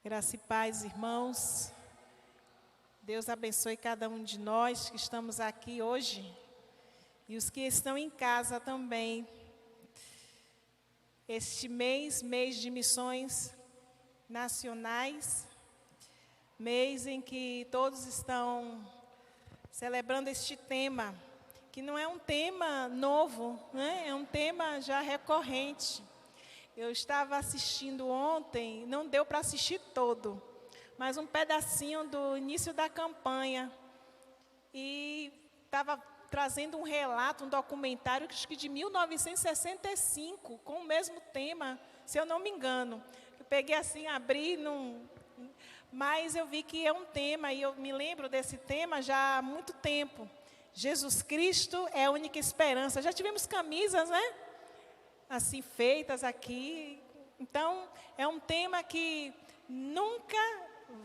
Graça e paz, irmãos. Deus abençoe cada um de nós que estamos aqui hoje e os que estão em casa também. Este mês de missões nacionais, mês em que todos estão celebrando este tema, que não é um tema novo, né? É um tema já recorrente. Eu estava assistindo ontem, não deu para assistir todo, mas um pedacinho do início da campanha. E estava trazendo um relato, um documentário, acho que de 1965, com o mesmo tema, se eu não me engano. Eu peguei assim, abri, mas eu vi que é um tema, e eu me lembro desse tema já há muito tempo. Jesus Cristo é a única esperança. Já tivemos camisas, né? Assim, feitas aqui. Então, é um tema que nunca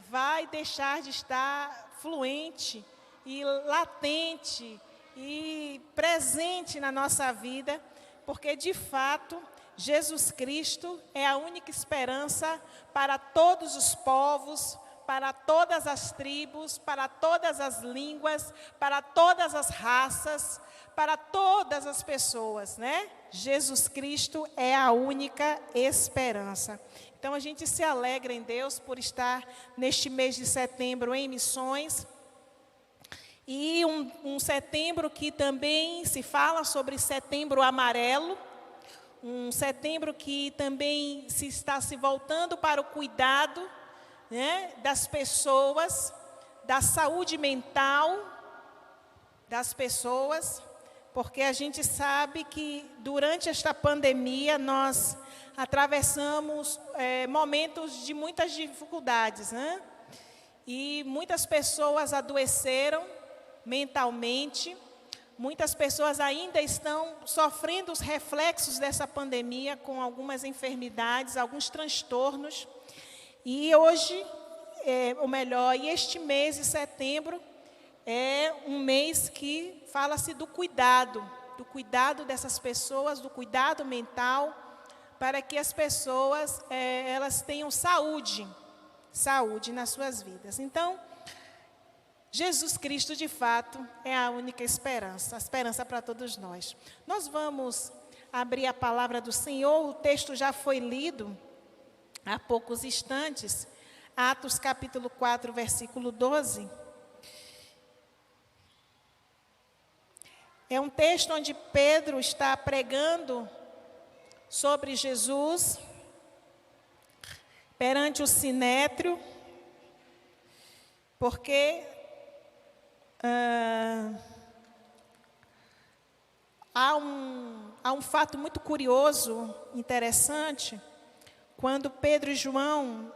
vai deixar de estar fluente e latente e presente na nossa vida, porque, de fato, Jesus Cristo é a única esperança para todos os povos, para todas as tribos, para todas as línguas, para todas as raças, para todas as pessoas, né? Jesus Cristo é a única esperança. Então, a gente se alegra em Deus por estar neste mês de setembro em missões. E um setembro que também se fala sobre setembro amarelo, um setembro que também está se voltando para o cuidado, né, das pessoas, da saúde mental das pessoas, porque a gente sabe que durante esta pandemia nós atravessamos momentos de muitas dificuldades, né? E muitas pessoas adoeceram mentalmente, muitas pessoas ainda estão sofrendo os reflexos dessa pandemia com algumas enfermidades, alguns transtornos. E hoje, e este mês de setembro, é um mês que fala-se do cuidado dessas pessoas, do cuidado mental, para que as pessoas elas tenham saúde nas suas vidas. Então, Jesus Cristo, de fato, é a única esperança, a esperança para todos nós. Nós vamos abrir a palavra do Senhor, o texto já foi lido há poucos instantes, Atos capítulo 4, versículo 12. É um texto onde Pedro está pregando sobre Jesus perante o sinédrio, porque há um fato muito curioso, interessante, quando Pedro e João,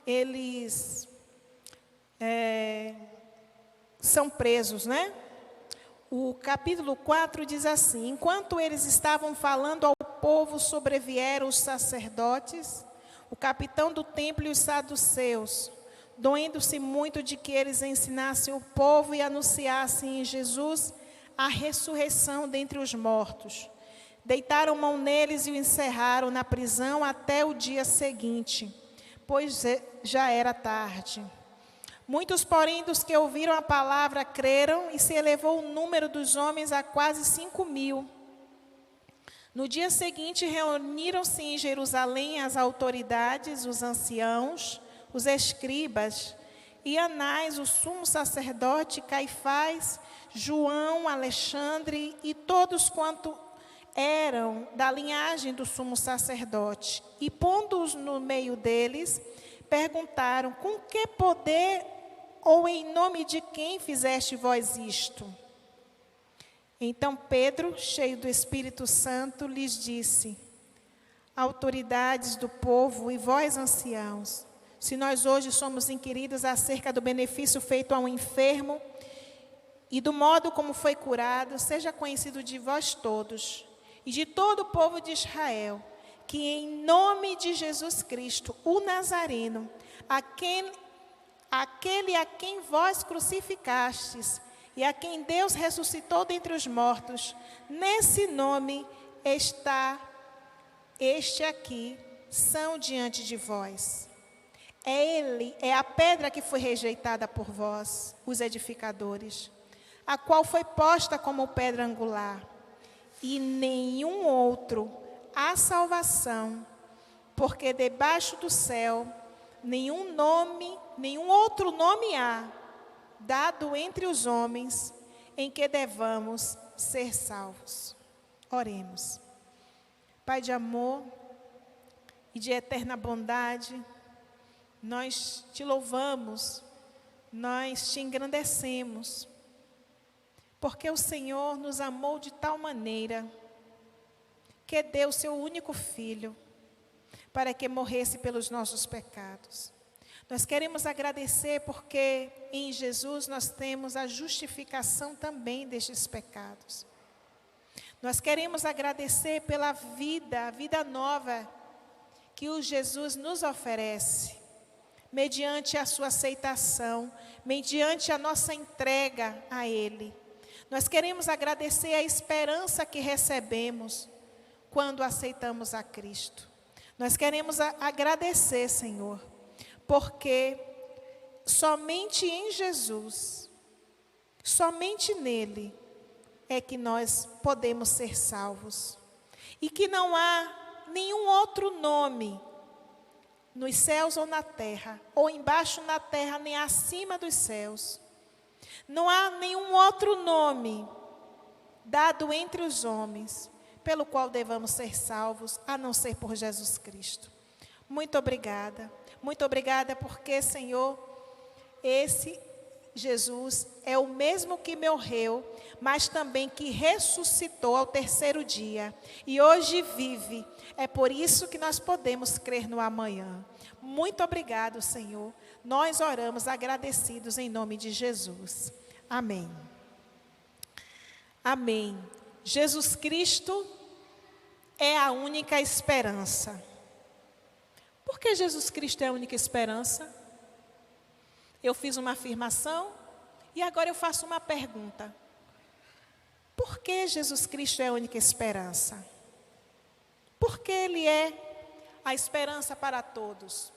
eles são presos, né? O capítulo 4 diz assim: enquanto eles estavam falando ao povo, sobrevieram os sacerdotes, o capitão do templo e os saduceus, doendo-se muito de que eles ensinassem o povo e anunciassem em Jesus a ressurreição dentre os mortos. Deitaram mão neles e o encerraram na prisão até o dia seguinte, pois já era tarde. Muitos, porém, dos que ouviram a palavra creram, e se elevou o número dos homens a quase 5.000. No dia seguinte, reuniram-se em Jerusalém as autoridades, os anciãos, os escribas, e Anás, o sumo sacerdote, Caifás, João, Alexandre e todos quanto eram da linhagem do sumo sacerdote. E pondo-os no meio deles, perguntaram: com que poder ou em nome de quem fizeste vós isto? Então Pedro, cheio do Espírito Santo, lhes disse: autoridades do povo e vós anciãos, se nós hoje somos inquiridos acerca do benefício feito a um enfermo e do modo como foi curado, seja conhecido de vós todos e de todo o povo de Israel, que em nome de Jesus Cristo, o Nazareno, aquele a quem vós crucificastes e a quem Deus ressuscitou dentre os mortos, nesse nome está este aqui, são diante de vós. Ele é a pedra que foi rejeitada por vós, os edificadores, a qual foi posta como pedra angular, e nenhum outro há salvação, porque debaixo do céu nenhum outro nome há, dado entre os homens, em que devamos ser salvos. Oremos. Pai de amor e de eterna bondade, nós te louvamos, nós te engrandecemos, porque o Senhor nos amou de tal maneira que deu o seu único Filho para que morresse pelos nossos pecados. Nós queremos agradecer porque em Jesus nós temos a justificação também destes pecados. Nós queremos agradecer pela vida, a vida nova que o Jesus nos oferece, mediante a sua aceitação, mediante a nossa entrega a Ele. Nós queremos agradecer a esperança que recebemos quando aceitamos a Cristo. Nós queremos agradecer, Senhor, porque somente em Jesus, somente nele, é que nós podemos ser salvos. E que não há nenhum outro nome nos céus ou na terra, ou embaixo na terra, nem acima dos céus. Não há nenhum outro nome dado entre os homens, pelo qual devamos ser salvos, a não ser por Jesus Cristo. Muito obrigada porque, Senhor, esse Jesus é o mesmo que morreu, mas também que ressuscitou ao terceiro dia, e hoje vive. É por isso que nós podemos crer no amanhã. Muito obrigado, Senhor. Nós oramos agradecidos em nome de Jesus. Amém. Amém. Jesus Cristo é a única esperança. Por que Jesus Cristo é a única esperança? Eu fiz uma afirmação e agora eu faço uma pergunta. Por que Jesus Cristo é a única esperança? Porque Ele é a esperança para todos.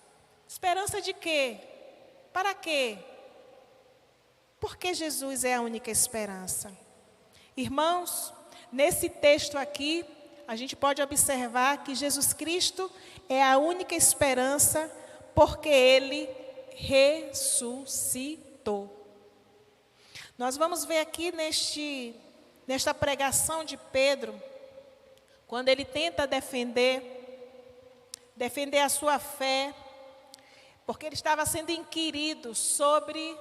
Esperança de quê? Para quê? Porque Jesus é a única esperança. Irmãos, nesse texto aqui, a gente pode observar que Jesus Cristo é a única esperança porque Ele ressuscitou. Nós vamos ver aqui nesta pregação de Pedro, quando ele tenta defender a sua fé, porque ele estava sendo inquirido sobre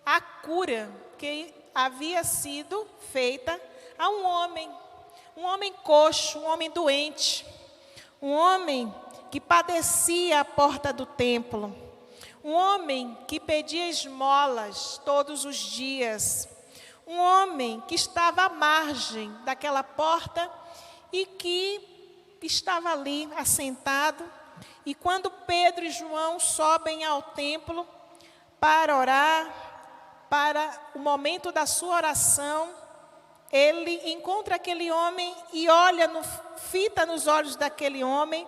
a cura que havia sido feita a um homem coxo, um homem doente, um homem que padecia à porta do templo, um homem que pedia esmolas todos os dias, um homem que estava à margem daquela porta e que estava ali assentado. E quando Pedro e João sobem ao templo para orar, para o momento da sua oração, ele encontra aquele homem e fita nos olhos daquele homem,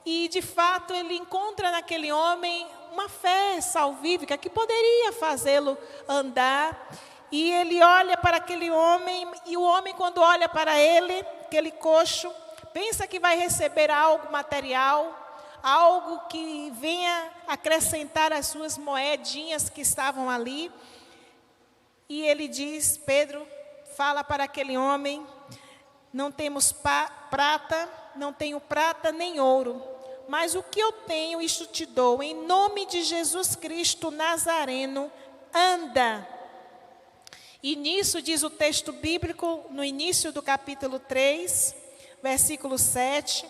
e de fato ele encontra naquele homem uma fé salvífica que poderia fazê-lo andar. E ele olha para aquele homem, e o homem, quando olha para ele, aquele coxo, pensa que vai receber algo material, algo que venha acrescentar as suas moedinhas que estavam ali. E ele diz, Pedro fala para aquele homem: não temos prata, não tenho prata nem ouro, mas o que eu tenho, isto te dou, em nome de Jesus Cristo Nazareno, anda. E nisso diz o texto bíblico, no início do capítulo 3, versículo 7,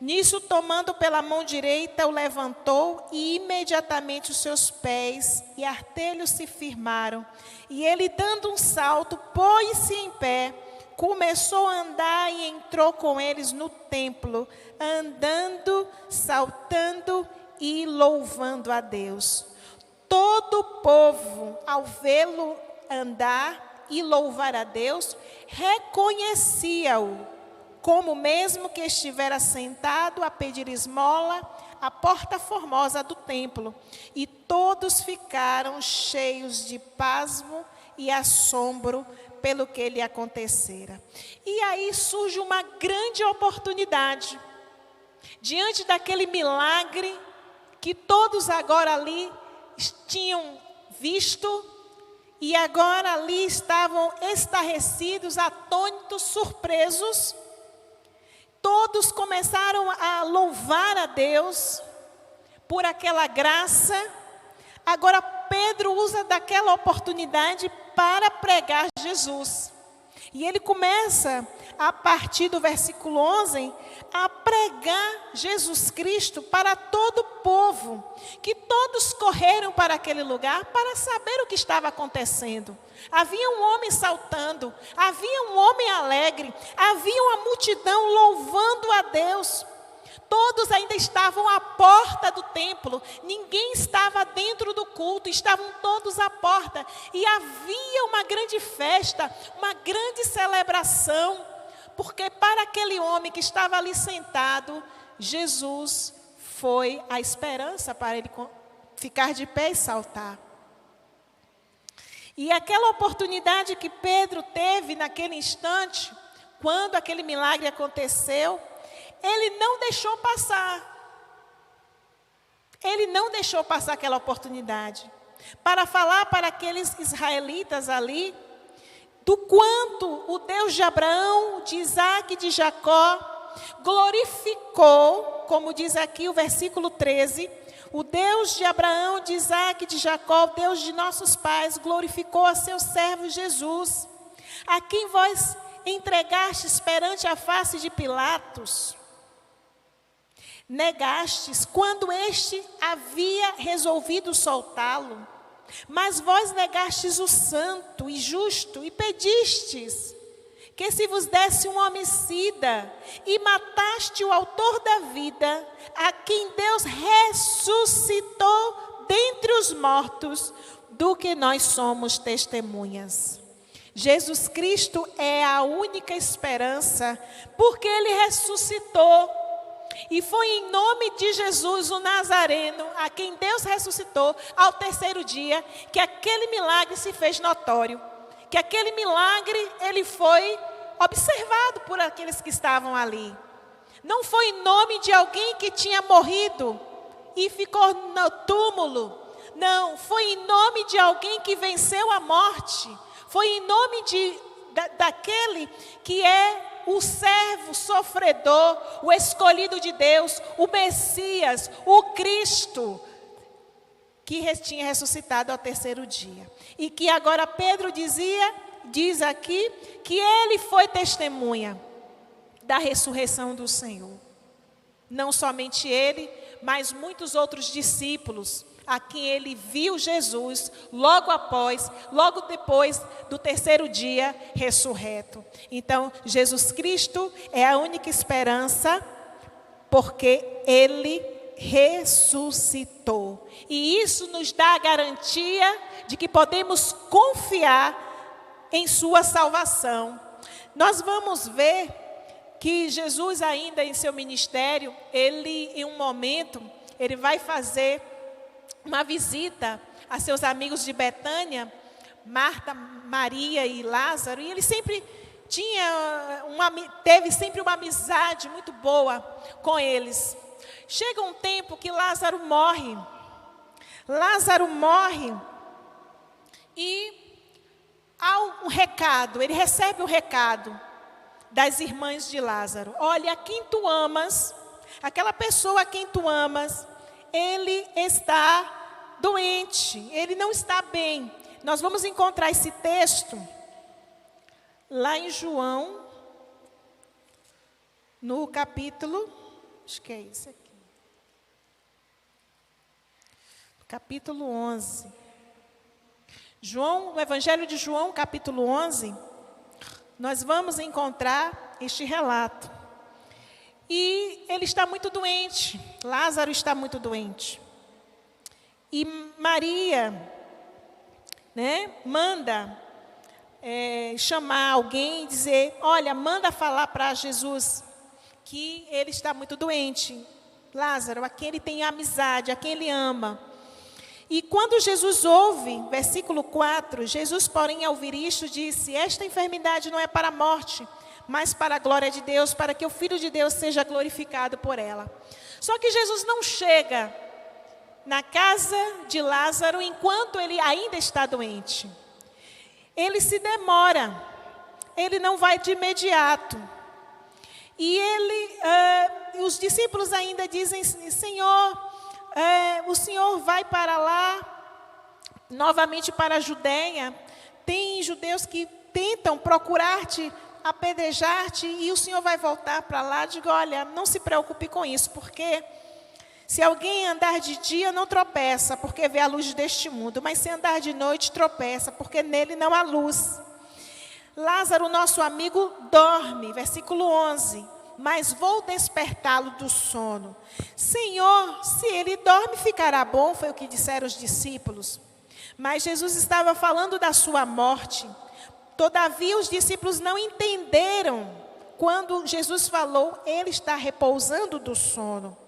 nisso, tomando pela mão direita, o levantou, e imediatamente os seus pés e artelhos se firmaram. E ele, dando um salto, pôs-se em pé, começou a andar e entrou com eles no templo, andando, saltando e louvando a Deus. Todo o povo, ao vê-lo andar e louvar a Deus, reconhecia-o como mesmo que estivera sentado a pedir esmola a porta formosa do templo, e todos ficaram cheios de pasmo e assombro pelo que lhe acontecera. E aí surge uma grande oportunidade. Diante daquele milagre que todos agora ali tinham visto, e agora ali estavam estarrecidos, atônitos, surpresos, todos começaram a louvar a Deus por aquela graça. Agora Pedro usa daquela oportunidade para pregar Jesus. E ele começa, a partir do versículo 11, a pregar Jesus Cristo para todo o povo, que todos correram para aquele lugar para saber o que estava acontecendo. Havia um homem saltando, havia um homem alegre, havia uma multidão louvando a Deus. Todos ainda estavam à porta do templo, ninguém estava dentro do culto, estavam todos à porta. E havia uma grande festa, uma grande celebração, porque para aquele homem que estava ali sentado, Jesus foi a esperança para ele ficar de pé e saltar. E aquela oportunidade que Pedro teve naquele instante, quando aquele milagre aconteceu, ele não deixou passar. Ele não deixou passar aquela oportunidade para falar para aqueles israelitas ali do quanto o Deus de Abraão, de Isaac e de Jacó glorificou, como diz aqui o versículo 13, o Deus de Abraão, de Isaac e de Jacó, o Deus de nossos pais, glorificou a seu servo Jesus, a quem vós entregastes perante a face de Pilatos. Negastes quando este havia resolvido soltá-lo, mas vós negastes o santo e justo e pedistes que se vos desse um homicida e mataste o autor da vida, a quem Deus ressuscitou dentre os mortos, do que nós somos testemunhas. Jesus Cristo é a única esperança, porque Ele ressuscitou. E foi em nome de Jesus, o Nazareno, a quem Deus ressuscitou ao terceiro dia, que aquele milagre se fez notório. Que aquele milagre, ele foi observado por aqueles que estavam ali. Não foi em nome de alguém que tinha morrido e ficou no túmulo. Não, foi em nome de alguém que venceu a morte. Foi em nome daquele que é o servo sofredor, o escolhido de Deus, o Messias, o Cristo, que tinha ressuscitado ao terceiro dia. E que agora Pedro diz aqui, que ele foi testemunha da ressurreição do Senhor. Não somente ele, mas muitos outros discípulos, a quem ele viu Jesus logo depois do terceiro dia ressurreto. Então, Jesus Cristo é a única esperança, porque ele ressuscitou. E isso nos dá a garantia de que podemos confiar em sua salvação. Nós vamos ver que Jesus ainda em seu ministério, ele em um momento, ele vai fazer uma visita a seus amigos de Betânia, Marta, Maria e Lázaro, e ele sempre teve sempre uma amizade muito boa com eles. Chega um tempo que Lázaro morre. Lázaro morre e há um recado, ele recebe um recado das irmãs de Lázaro. Olha, a quem tu amas, aquela pessoa a quem tu amas, ele está doente, ele não está bem. Nós vamos encontrar esse texto lá em João, no capítulo, acho que é isso aqui. Capítulo 11. No Evangelho de João, capítulo 11, nós vamos encontrar este relato. E ele está muito doente, Lázaro está muito doente. E Maria, manda chamar alguém e dizer, olha, manda falar para Jesus que ele está muito doente. Lázaro, a quem ele tem amizade, a quem ele ama. E quando Jesus ouve, versículo 4, Jesus, porém, ao ouvir isto, disse: esta enfermidade não é para a morte, mas para a glória de Deus, para que o Filho de Deus seja glorificado por ela. Só que Jesus não chega na casa de Lázaro enquanto ele ainda está doente. Ele se demora, ele não vai de imediato. E os discípulos ainda dizem: Senhor, o Senhor vai para lá, novamente para a Judeia. Tem judeus que tentam procurar-te, apedrejar-te, e o Senhor vai voltar para lá. Digo: olha, não se preocupe com isso, porque se alguém andar de dia não tropeça, porque vê a luz deste mundo, mas se andar de noite tropeça, porque nele não há luz. Lázaro, nosso amigo, dorme, versículo 11, mas vou despertá-lo do sono. Senhor, se ele dorme, ficará bom, foi o que disseram os discípulos. Mas Jesus estava falando da sua morte. Todavia, os discípulos não entenderam quando Jesus falou: ele está repousando do sono.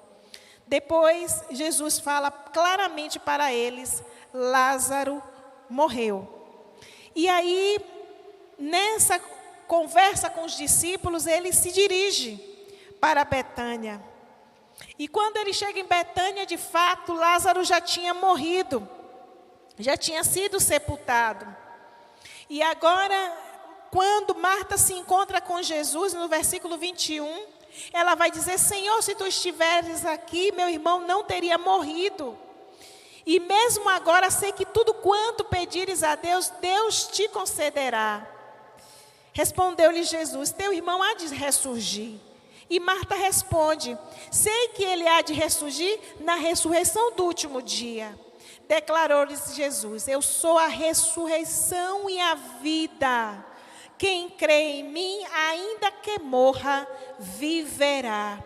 Depois, Jesus fala claramente para eles: Lázaro morreu. E aí, nessa conversa com os discípulos, ele se dirige para Betânia. E quando ele chega em Betânia, de fato, Lázaro já tinha morrido, já tinha sido sepultado. E agora, quando Marta se encontra com Jesus, no versículo 21, ela vai dizer: Senhor, se tu estiveres aqui, meu irmão não teria morrido. E mesmo agora sei que tudo quanto pedires a Deus, Deus te concederá. Respondeu-lhe Jesus: teu irmão há de ressurgir. E Marta responde: sei que ele há de ressurgir na ressurreição do último dia. Declarou-lhes Jesus: eu sou a ressurreição e a vida. Quem crê em mim, ainda que morra, viverá.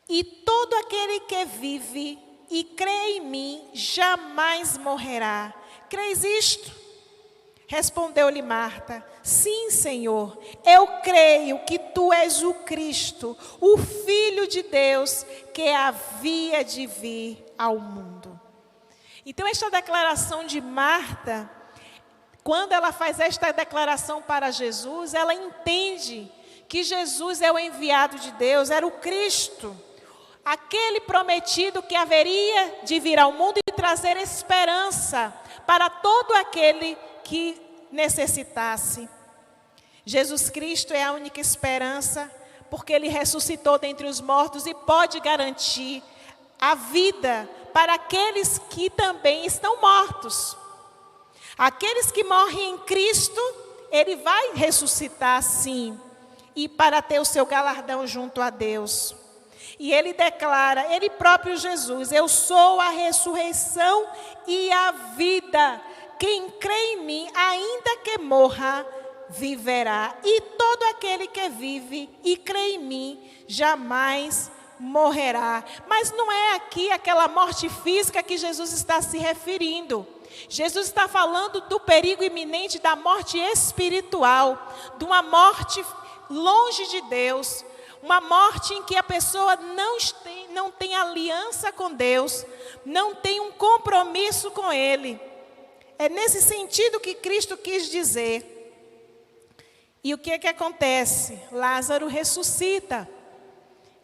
E todo aquele que vive e crê em mim, jamais morrerá. Crês isto? Respondeu-lhe Marta: sim, Senhor, eu creio que tu és o Cristo, o Filho de Deus, que havia de vir ao mundo. Então, esta declaração de Marta, quando ela faz esta declaração para Jesus, ela entende que Jesus é o enviado de Deus, era o Cristo, aquele prometido que haveria de vir ao mundo e trazer esperança para todo aquele que necessitasse. Jesus Cristo é a única esperança, porque Ele ressuscitou dentre os mortos e pode garantir a vida para aqueles que também estão mortos. Aqueles que morrem em Cristo, Ele vai ressuscitar sim, e para ter o seu galardão junto a Deus. E Ele declara, Ele próprio Jesus: eu sou a ressurreição e a vida. Quem crê em mim, ainda que morra, viverá. E todo aquele que vive e crê em mim, jamais morrerá. Mas não é aqui aquela morte física que Jesus está se referindo. Jesus está falando do perigo iminente da morte espiritual, de uma morte longe de Deus, uma morte em que a pessoa não tem aliança com Deus, não tem um compromisso com Ele. É nesse sentido que Cristo quis dizer. E o que é que acontece? Lázaro ressuscita.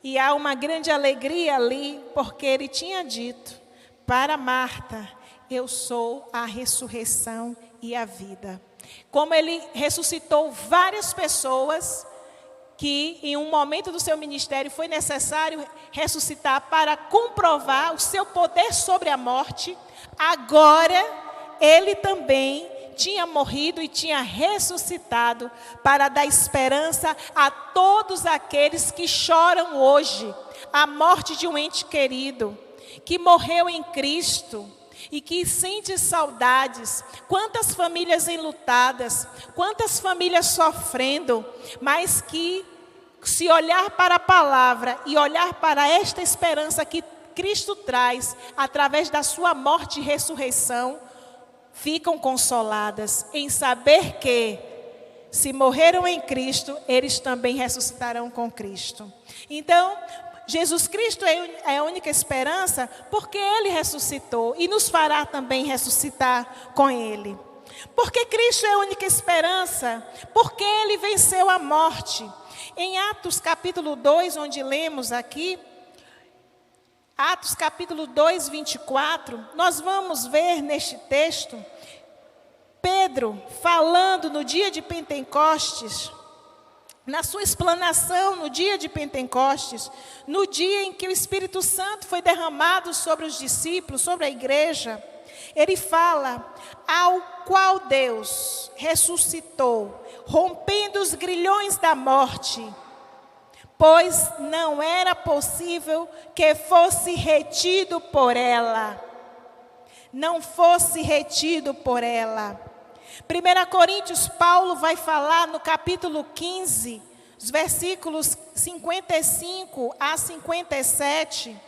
E há uma grande alegria ali, porque ele tinha dito para Marta: eu sou a ressurreição e a vida. Como ele ressuscitou várias pessoas que em um momento do seu ministério foi necessário ressuscitar para comprovar o seu poder sobre a morte, agora ele também tinha morrido e tinha ressuscitado para dar esperança a todos aqueles que choram hoje a morte de um ente querido, que morreu em Cristo e que sente saudades. Quantas famílias enlutadas, quantas famílias sofrendo, mas que, se olhar para a palavra e olhar para esta esperança que Cristo traz através da sua morte e ressurreição, ficam consoladas em saber que, se morreram em Cristo, eles também ressuscitarão com Cristo. Então, Jesus Cristo é a única esperança porque Ele ressuscitou e nos fará também ressuscitar com Ele. Porque Cristo é a única esperança, porque Ele venceu a morte. Em Atos capítulo 2, onde lemos aqui, Atos capítulo 2, 24, nós vamos ver neste texto, Pedro falando no dia de Pentecostes, na sua explanação no dia de Pentecostes, no dia em que o Espírito Santo foi derramado sobre os discípulos, sobre a igreja, ele fala, ao qual Deus ressuscitou, rompendo os grilhões da morte, pois não era possível que fosse retido por ela. Não fosse retido por ela. 1 Coríntios, Paulo vai falar no capítulo 15, os versículos 55 a 57.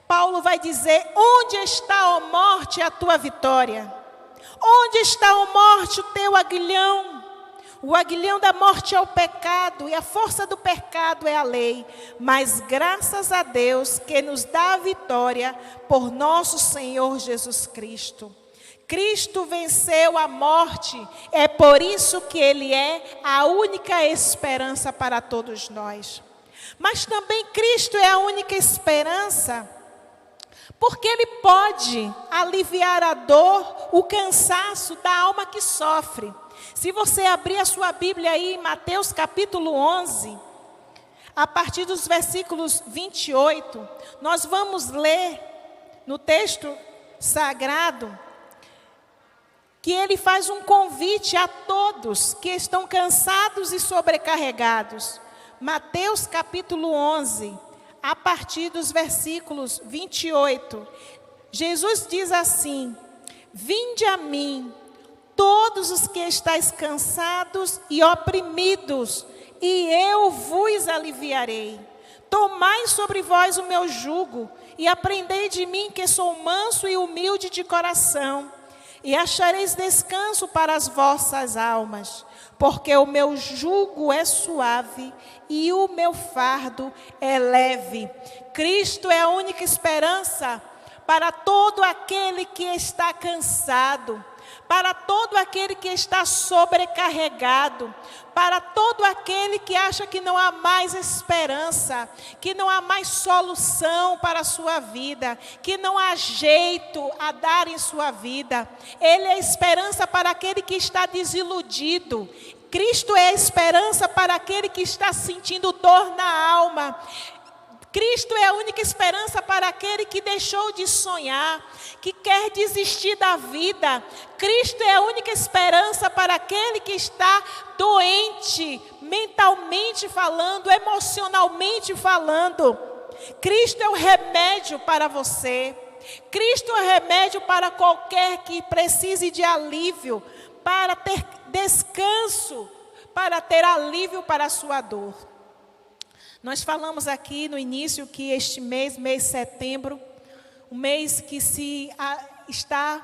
Paulo vai dizer, onde está, ó morte, a tua vitória? Onde está, ó morte, o teu aguilhão? O aguilhão da morte é o pecado, e a força do pecado é a lei. Mas graças a Deus que nos dá a vitória por nosso Senhor Jesus Cristo. Cristo venceu a morte, é por isso que Ele é a única esperança para todos nós. Mas também Cristo é a única esperança, porque Ele pode aliviar a dor, o cansaço da alma que sofre. Se você abrir a sua Bíblia aí em Mateus capítulo 11, a partir dos versículos 28, nós vamos ler no texto sagrado que ele faz um convite a todos que estão cansados e sobrecarregados. Mateus capítulo 11, a partir dos versículos 28, Jesus diz assim, vinde a mim, todos os que estáis cansados e oprimidos, e eu vos aliviarei. Tomai sobre vós o meu jugo, e aprendei de mim que sou manso e humilde de coração, e achareis descanso para as vossas almas, porque o meu jugo é suave e o meu fardo é leve. Cristo é a única esperança para todo aquele que está cansado, para todo aquele que está sobrecarregado, para todo aquele que acha que não há mais esperança, que não há mais solução para a sua vida, que não há jeito a dar em sua vida. Ele é a esperança para aquele que está desiludido. Cristo é a esperança para aquele que está sentindo dor na alma. Cristo é a única esperança para aquele que deixou de sonhar, que quer desistir da vida. Cristo é a única esperança para aquele que está doente, mentalmente falando, emocionalmente falando. Cristo é o remédio para você. Cristo é o remédio para qualquer que precise de alívio, para ter descanso, para ter alívio para a sua dor. Nós falamos aqui no início que este mês de setembro, um mês que está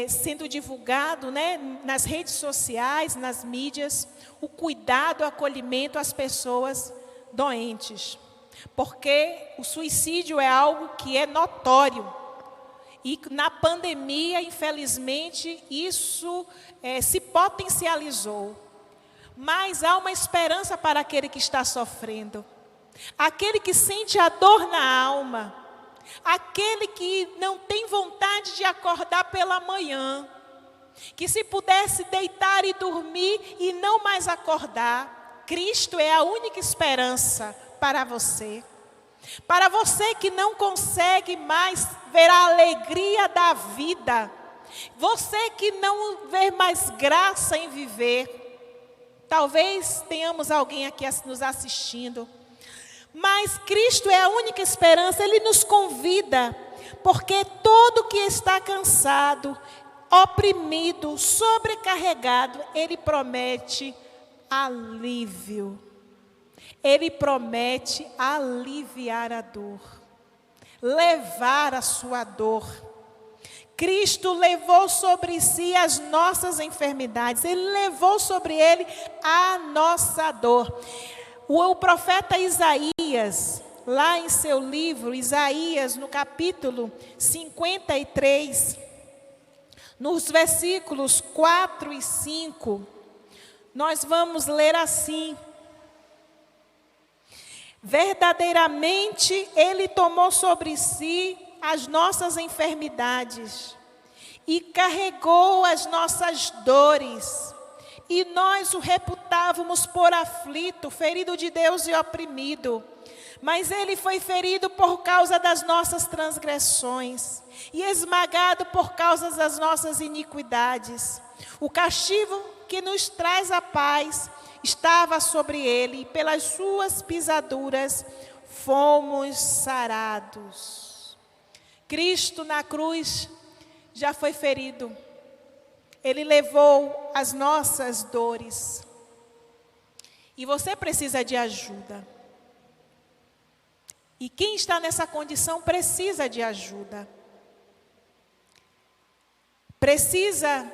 sendo divulgado, né, nas redes sociais, nas mídias, o cuidado, o acolhimento às pessoas doentes. Porque o suicídio é algo que é notório. E na pandemia, infelizmente, isso se potencializou. Mas há uma esperança para aquele que está sofrendo. Aquele que sente a dor na alma. Aquele que não tem vontade de acordar pela manhã. Que se pudesse deitar e dormir e não mais acordar. Cristo é a única esperança para você. Para você que não consegue mais ver a alegria da vida. Você que não vê mais graça em viver. Talvez tenhamos alguém aqui nos assistindo. Mas Cristo é a única esperança. Ele nos convida. Porque todo que está cansado, oprimido, sobrecarregado, Ele promete alívio. Ele promete aliviar a dor. Levar a sua dor. Cristo levou sobre si as nossas enfermidades. Ele levou sobre Ele a nossa dor. O profeta Isaías, lá em seu livro, Isaías, no capítulo 53, nos versículos 4 e 5, nós vamos ler assim: verdadeiramente Ele tomou sobre si as nossas enfermidades e carregou as nossas dores, e nós o reputávamos por aflito, ferido de Deus e oprimido. Mas Ele foi ferido por causa das nossas transgressões e esmagado por causa das nossas iniquidades. O castigo que nos traz a paz estava sobre Ele, e pelas suas pisaduras fomos sarados. Cristo na cruz já foi ferido. Ele levou as nossas dores. E você precisa de ajuda. E quem está nessa condição precisa de ajuda. Precisa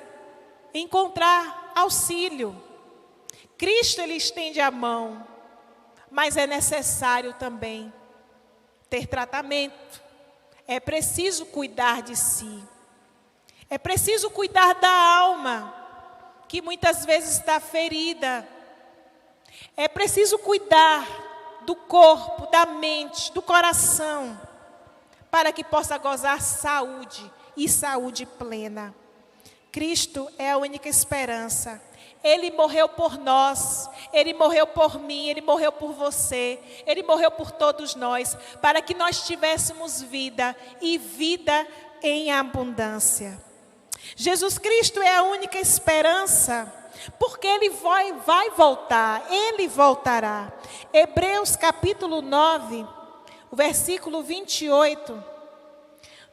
encontrar auxílio. Cristo, Ele estende a mão, mas é necessário também ter tratamento. É preciso cuidar de si. É preciso cuidar da alma, que muitas vezes está ferida. É preciso cuidar do corpo, da mente, do coração, para que possa gozar saúde e saúde plena. Cristo é a única esperança. Ele morreu por nós, Ele morreu por mim, Ele morreu por você, Ele morreu por todos nós, para que nós tivéssemos vida e vida em abundância. Jesus Cristo é a única esperança, porque Ele vai voltar, Ele voltará. Hebreus capítulo 9, o versículo 28,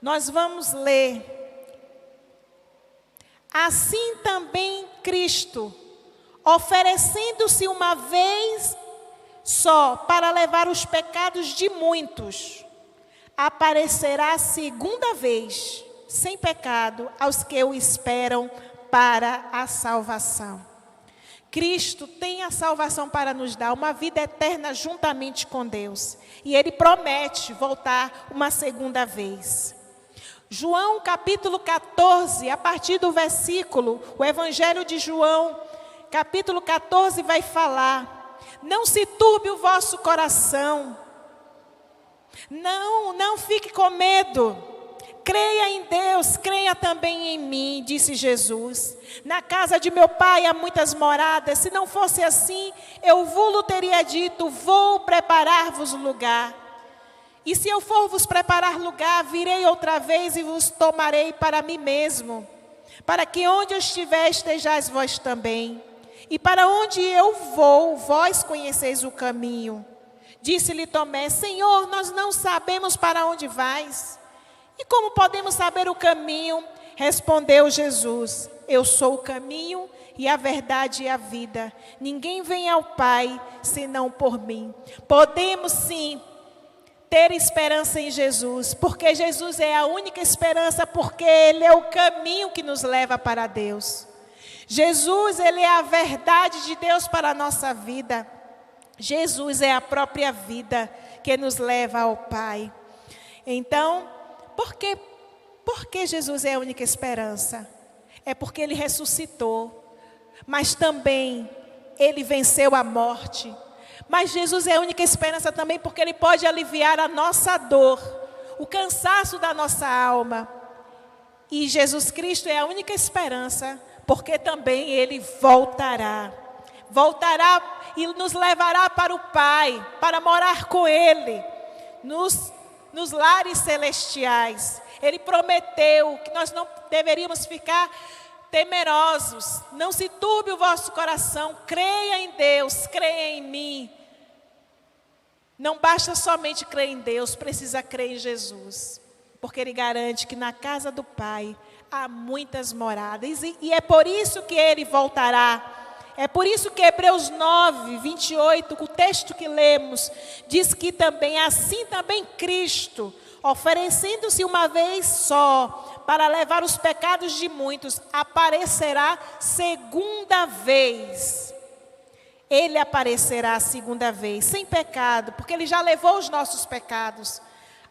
nós vamos ler: assim também Cristo, oferecendo-se uma vez só para levar os pecados de muitos, aparecerá a segunda vez, sem pecado, aos que o esperam para a salvação. Cristo tem a salvação para nos dar, uma vida eterna juntamente com Deus. E Ele promete voltar uma segunda vez. João capítulo 14, a partir do versículo, o Evangelho de João, capítulo 14, vai falar: não se turbe o vosso coração, não fique com medo, creia em Deus, creia também em mim, disse Jesus. Na casa de meu Pai há muitas moradas, se não fosse assim, eu vos teria dito, vou preparar-vos lugar. E se eu for vos preparar lugar, virei outra vez e vos tomarei para mim mesmo, para que onde eu estiver, estejais vós também. E para onde eu vou, vós conheceis o caminho. Disse-lhe Tomé: Senhor, nós não sabemos para onde vais. E como podemos saber o caminho? Respondeu Jesus: eu sou o caminho e a verdade e a vida. Ninguém vem ao Pai, senão por mim. Podemos sim ter esperança em Jesus, porque Jesus é a única esperança, porque Ele é o caminho que nos leva para Deus. Jesus, Ele é a verdade de Deus para a nossa vida. Jesus é a própria vida que nos leva ao Pai. Então, por que Jesus é a única esperança? É porque Ele ressuscitou, mas também Ele venceu a morte. Mas Jesus é a única esperança também porque Ele pode aliviar a nossa dor, o cansaço da nossa alma. E Jesus Cristo é a única esperança porque também Ele voltará. Voltará e nos levará para o Pai, para morar com Ele, nos lares celestiais. Ele prometeu que nós não deveríamos ficar temerosos. Não se turbe o vosso coração, creia em Deus, creia em mim. Não basta somente crer em Deus, precisa crer em Jesus. Porque Ele garante que na casa do Pai há muitas moradas. E é por isso que Ele voltará. É por isso que Hebreus 9, 28, o texto que lemos, diz que também, assim também Cristo, oferecendo-se uma vez só, para levar os pecados de muitos, aparecerá segunda vez. Ele aparecerá a segunda vez, sem pecado, porque Ele já levou os nossos pecados,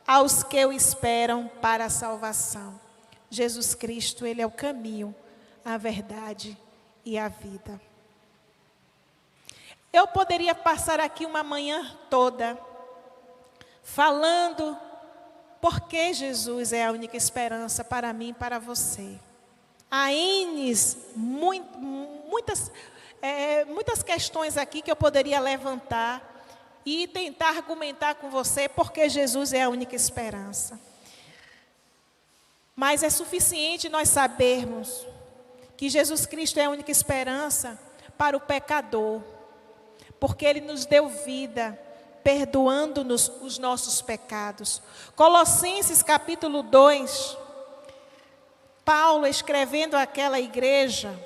aos que o esperam para a salvação. Jesus Cristo, Ele é o caminho, a verdade e a vida. Eu poderia passar aqui uma manhã toda falando porque Jesus é a única esperança para mim e para você. Há muitas questões aqui que eu poderia levantar e tentar argumentar com você porque Jesus é a única esperança. Mas é suficiente nós sabermos que Jesus Cristo é a única esperança para o pecador, porque Ele nos deu vida, perdoando-nos os nossos pecados. Colossenses capítulo 2, Paulo escrevendo àquela igreja,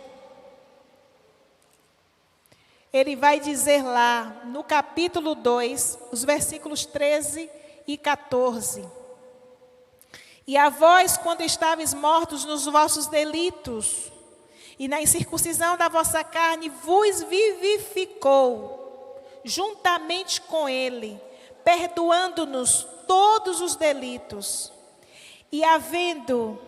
ele vai dizer lá, no capítulo 2, os versículos 13 e 14. E a vós, quando estáveis mortos nos vossos delitos, e na incircuncisão da vossa carne, vos vivificou, juntamente com Ele, perdoando-nos todos os delitos, e havendo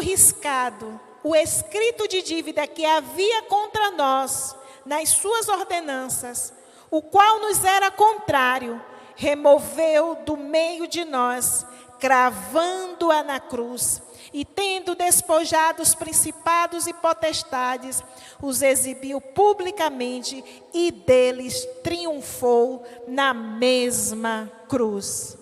riscado o escrito de dívida que havia contra nós, nas suas ordenanças, o qual nos era contrário, removeu do meio de nós, cravando-a na cruz, e tendo despojado os principados e potestades, os exibiu publicamente e deles triunfou na mesma cruz.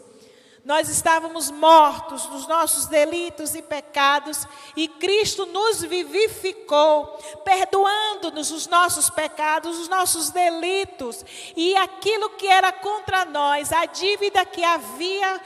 Nós estávamos mortos nos nossos delitos e pecados, e Cristo nos vivificou, perdoando-nos os nossos pecados, os nossos delitos, e aquilo que era contra nós, a dívida que havia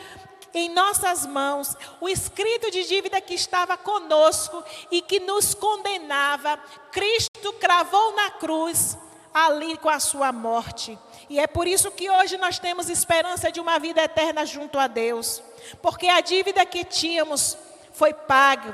em nossas mãos, o escrito de dívida que estava conosco e que nos condenava, Cristo cravou na cruz, ali com a sua morte. E é por isso que hoje nós temos esperança de uma vida eterna junto a Deus. Porque a dívida que tínhamos foi pago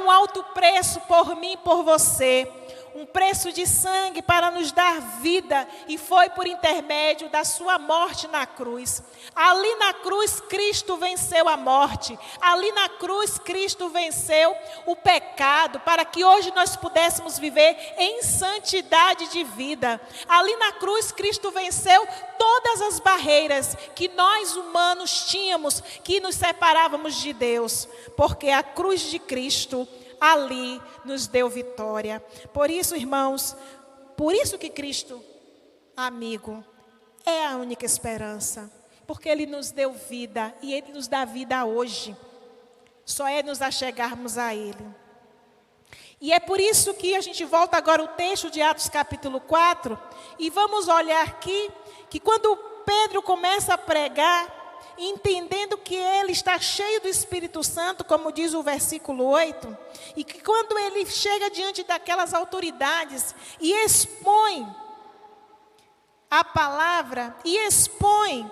um alto preço por mim e por você. Um preço de sangue para nos dar vida, e foi por intermédio da sua morte na cruz. Ali na cruz, Cristo venceu a morte. Ali na cruz, Cristo venceu o pecado, para que hoje nós pudéssemos viver em santidade de vida. Ali na cruz, Cristo venceu todas as barreiras que nós humanos tínhamos, que nos separávamos de Deus, porque a cruz de Cristo ali nos deu vitória. Por isso, irmãos, por isso que Cristo, amigo, é a única esperança. Porque Ele nos deu vida e Ele nos dá vida hoje. Só é nos achegarmos a Ele. E é por isso que a gente volta agora ao texto de Atos capítulo 4. E vamos olhar aqui, que quando Pedro começa a pregar, entendendo que ele está cheio do Espírito Santo, como diz o versículo 8, e que quando ele chega diante daquelas autoridades e expõe a palavra, e expõe,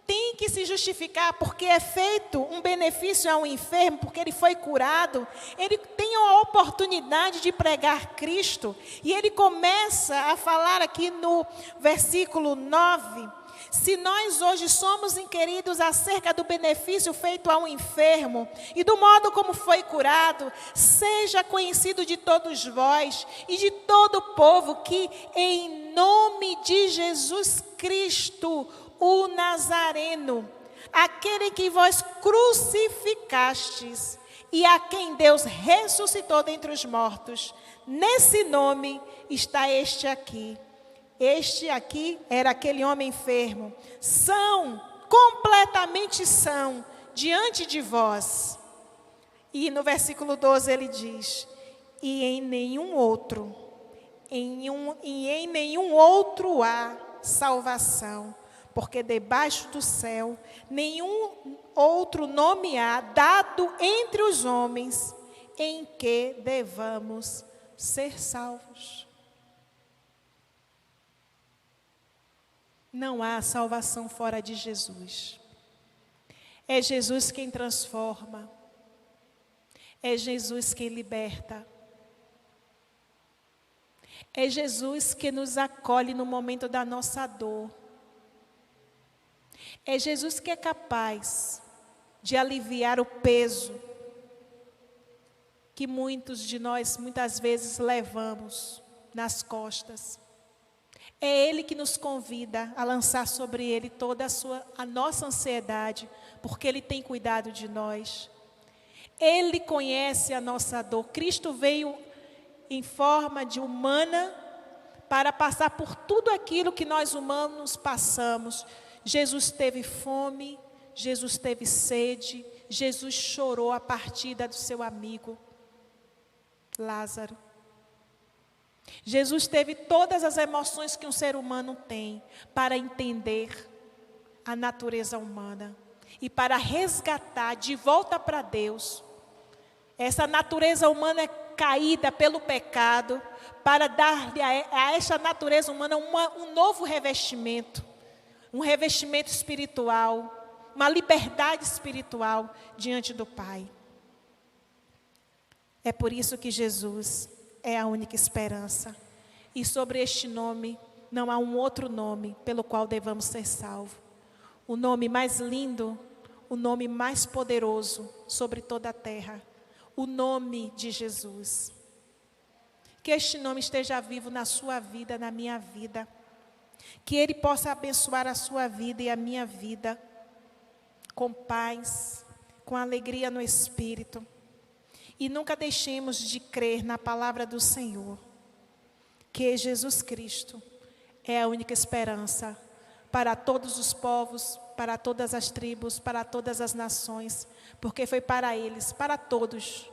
tem que se justificar, porque é feito um benefício a um enfermo, porque ele foi curado, ele tem a oportunidade de pregar Cristo, e ele começa a falar aqui no versículo 9, se nós hoje somos inquiridos acerca do benefício feito a um enfermo e do modo como foi curado, seja conhecido de todos vós e de todo o povo que, em nome de Jesus Cristo, o Nazareno, aquele que vós crucificastes e a quem Deus ressuscitou dentre os mortos, nesse nome está este aqui. Este aqui era aquele homem enfermo. Completamente são diante de vós. E no versículo 12 ele diz: e em nenhum outro há salvação, porque debaixo do céu nenhum outro nome há dado entre os homens em que devamos ser salvos. Não há salvação fora de Jesus. É Jesus quem transforma. É Jesus quem liberta. É Jesus que nos acolhe no momento da nossa dor. É Jesus que é capaz de aliviar o peso que muitos de nós, muitas vezes, levamos nas costas. É Ele que nos convida a lançar sobre Ele toda a nossa ansiedade, porque Ele tem cuidado de nós. Ele conhece a nossa dor. Cristo veio em forma de humana para passar por tudo aquilo que nós humanos passamos. Jesus teve fome, Jesus teve sede, Jesus chorou a partida do seu amigo Lázaro. Jesus teve todas as emoções que um ser humano tem para entender a natureza humana e para resgatar de volta para Deus essa natureza humana caída pelo pecado, para dar a essa natureza humana um novo revestimento, um revestimento espiritual, uma liberdade espiritual diante do Pai. É por isso que Jesus é a única esperança. E sobre este nome, não há um outro nome pelo qual devamos ser salvos. O nome mais lindo, o nome mais poderoso sobre toda a terra. O nome de Jesus. Que este nome esteja vivo na sua vida, na minha vida. Que Ele possa abençoar a sua vida e a minha vida. Com paz, com alegria no Espírito. E nunca deixemos de crer na palavra do Senhor, que Jesus Cristo é a única esperança para todos os povos, para todas as tribos, para todas as nações, porque foi para eles, para todos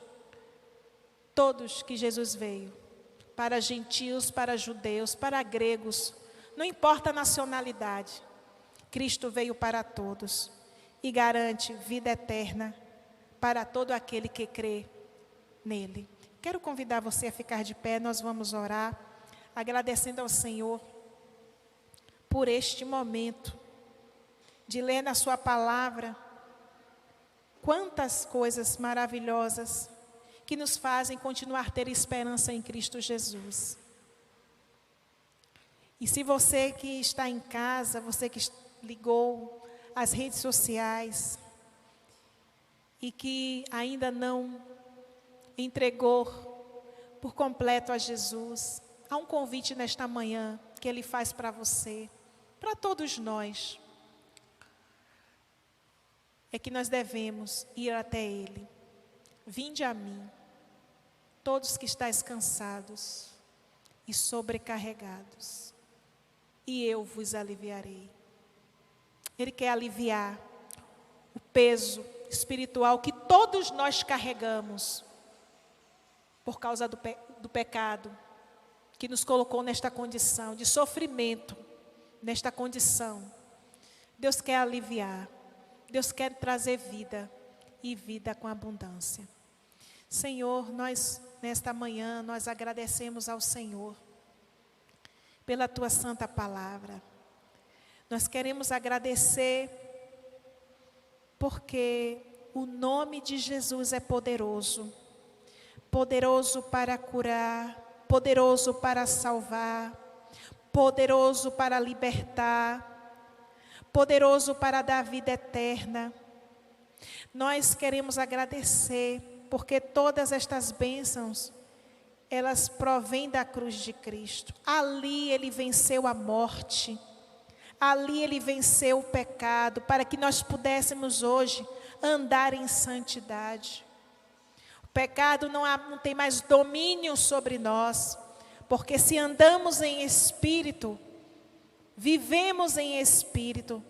que Jesus veio, para gentios, para judeus, para gregos, não importa a nacionalidade, Cristo veio para todos e garante vida eterna para todo aquele que crê nele. Quero convidar você a ficar de pé, nós vamos orar, agradecendo ao Senhor por este momento de ler na sua palavra quantas coisas maravilhosas que nos fazem continuar a ter esperança em Cristo Jesus. E se você que está em casa, você que ligou as redes sociais e que ainda não entregou por completo a Jesus, há um convite nesta manhã que Ele faz para você, para todos nós. É que nós devemos ir até Ele. Vinde a mim, todos que estáis cansados e sobrecarregados, e eu vos aliviarei. Ele quer aliviar o peso espiritual que todos nós carregamos, por causa do pecado, que nos colocou nesta condição de sofrimento, nesta condição. Deus quer aliviar, Deus quer trazer vida, e vida com abundância. Senhor, nós, nesta manhã, nós agradecemos ao Senhor, pela Tua santa palavra. Nós queremos agradecer, porque o nome de Jesus é poderoso. Poderoso para curar, poderoso para salvar, poderoso para libertar, poderoso para dar vida eterna. Nós queremos agradecer, porque todas estas bênçãos, elas provêm da cruz de Cristo. Ali Ele venceu a morte, ali Ele venceu o pecado, para que nós pudéssemos hoje andar em santidade. O pecado não tem mais domínio sobre nós, porque se andamos em espírito, vivemos em espírito,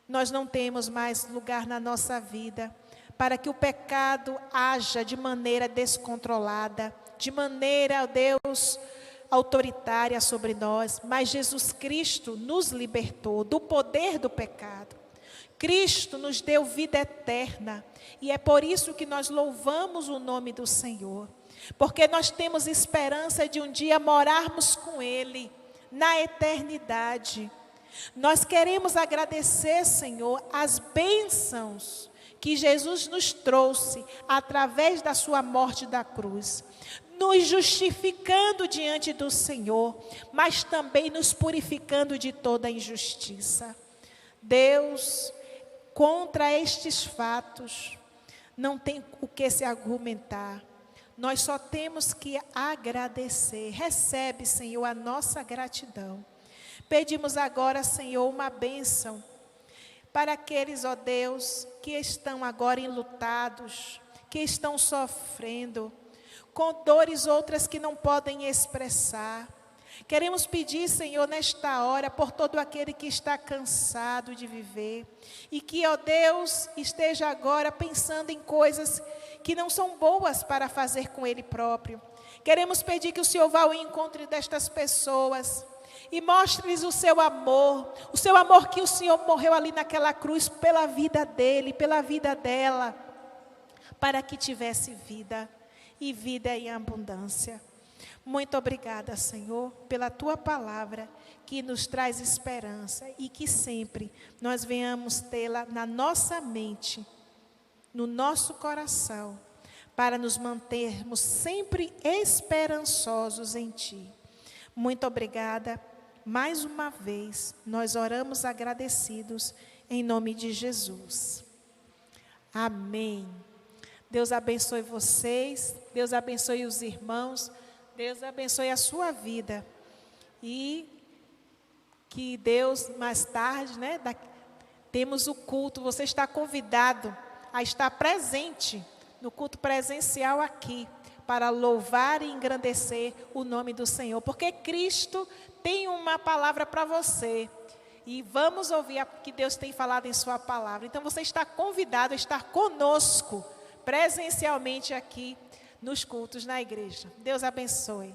nós não temos mais lugar na nossa vida para que o pecado haja de maneira descontrolada, de maneira, ó Deus, autoritária sobre nós. Mas Jesus Cristo nos libertou do poder do pecado. Cristo nos deu vida eterna. E é por isso que nós louvamos o nome do Senhor. Porque nós temos esperança de um dia morarmos com Ele na eternidade. Nós queremos agradecer, Senhor, as bênçãos que Jesus nos trouxe através da sua morte da cruz. nos justificando diante do Senhor, mas também nos purificando de toda injustiça. Deus, contra estes fatos, não tem o que se argumentar. Nós só temos que agradecer. Recebe, Senhor, a nossa gratidão. Pedimos agora, Senhor, uma bênção para aqueles, ó Deus, que estão agora enlutados, que estão sofrendo, com dores outras que não podem expressar. Queremos pedir, Senhor, nesta hora, por todo aquele que está cansado de viver e que, ó Deus, esteja agora pensando em coisas que não são boas para fazer com Ele próprio. Queremos pedir que o Senhor vá ao encontro destas pessoas e mostre-lhes o seu amor que o Senhor morreu ali naquela cruz pela vida dele, pela vida dela, para que tivesse vida e vida em abundância. Muito obrigada, Senhor, pela Tua palavra que nos traz esperança e que sempre nós venhamos tê-la na nossa mente, no nosso coração, para nos mantermos sempre esperançosos em Ti. Muito obrigada. Mais uma vez, nós oramos agradecidos em nome de Jesus. Amém. Deus abençoe vocês, Deus abençoe os irmãos, Deus abençoe a sua vida. E que Deus, mais tarde, temos o culto. Você está convidado a estar presente no culto presencial aqui, para louvar e engrandecer o nome do Senhor. Porque Cristo tem uma palavra para você. E vamos ouvir o que Deus tem falado em sua palavra. Então você está convidado a estar conosco, presencialmente aqui, nos cultos na igreja. Deus abençoe.